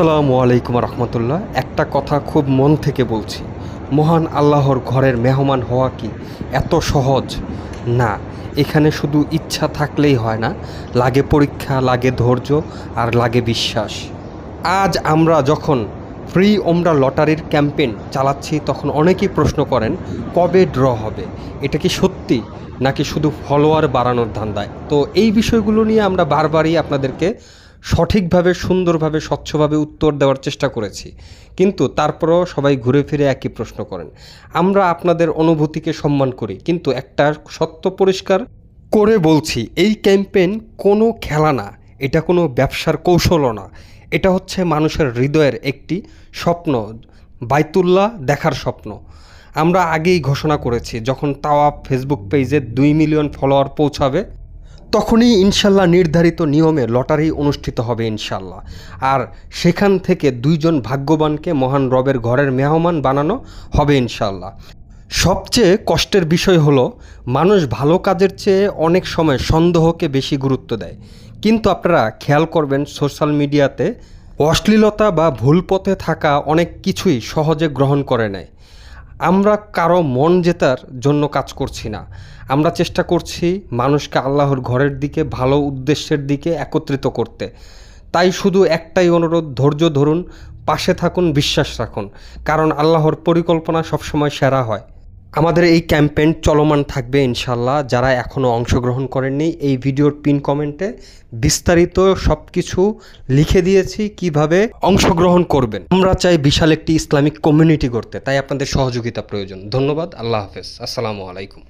আসসালামু আলাইকুম রহমতুল্লাহ। একটা কথা খুব মন থেকে বলছি, মহান আল্লাহর ঘরের মেহমান হওয়া কি এত সহজ না। এখানে শুধু ইচ্ছা থাকলেই হয় না, লাগে পরীক্ষা, লাগে ধৈর্য আর লাগে বিশ্বাস। আজ আমরা যখন ফ্রি ওমরা লটারির ক্যাম্পেইন চালাচ্ছি তখন অনেকেই প্রশ্ন করেন কবে ড্র হবে, এটা কি সত্যি নাকি শুধু ফলোয়ার বাড়ানোর ধান্দায়। তো এই বিষয়গুলো নিয়ে আমরা বারবারই আপনাদেরকে সঠিকভাবে, সুন্দরভাবে, স্বচ্ছভাবে উত্তর দেওয়ার চেষ্টা করেছি, কিন্তু তারপরেও সবাই ঘুরে ফিরে একই প্রশ্ন করেন। আমরা আপনাদের অনুভূতিকে সম্মান করি, কিন্তু একটা সত্য পরিষ্কার করে বলছি, এই ক্যাম্পেইন কোনো খেলা না, এটা কোনো ব্যবসার কৌশলও না। এটা হচ্ছে মানুষের হৃদয়ের একটি স্বপ্ন, বাইতুল্লাহ দেখার স্বপ্ন। আমরা আগেই ঘোষণা করেছি, যখন তাওয়াফ ফেসবুক পেজে 2 মিলিয়ন ফলোয়ার পৌঁছাবে তখনই ইনশাল্লাহ নির্ধারিত নিয়মে লটারি অনুষ্ঠিত হবে ইনশাল্লাহ। আর সেখান থেকে 2 জন ভাগ্যবানকে মহান রবের ঘরের মেহমান বানানো হবে ইনশাল্লাহ। সবচেয়ে কষ্টের বিষয় হলো, মানুষ ভালো কাজের চেয়ে অনেক সময় সন্দেহকে বেশি গুরুত্ব দেয়। কিন্তু আপনারা খেয়াল করবেন, সোশ্যাল মিডিয়াতে অশ্লীলতা বা ভুল পথে থাকা অনেক কিছুই সহজে গ্রহণ করে নেয়। আমরা কারো মন জেতার জন্য কাজ করছি না, আমরা চেষ্টা করছি মানুষকে আল্লাহর ঘরের দিকে, ভালো উদ্দেশ্যের দিকে একত্রিত করতে। তাই শুধু একটাই অনুরোধ, ধৈর্য ধরুন, পাশে থাকুন, বিশ্বাস রাখুন, কারণ আল্লাহর পরিকল্পনা সবসময় সেরা হয়। আমাদের এই ক্যাম্পেইন চলমান থাকবে ইনশাল্লাহ। যারা এখনও অংশগ্রহণ করেননি, এই ভিডিওর পিন কমেন্টে বিস্তারিত সব কিছু লিখে দিয়েছি কিভাবে অংশগ্রহণ করবেন। আমরা চাই বিশাল একটি ইসলামিক কমিউনিটি গড়তে, তাই আপনাদের সহযোগিতা প্রয়োজন। ধন্যবাদ। আল্লাহ হাফেজ। আসসালামু আলাইকুম।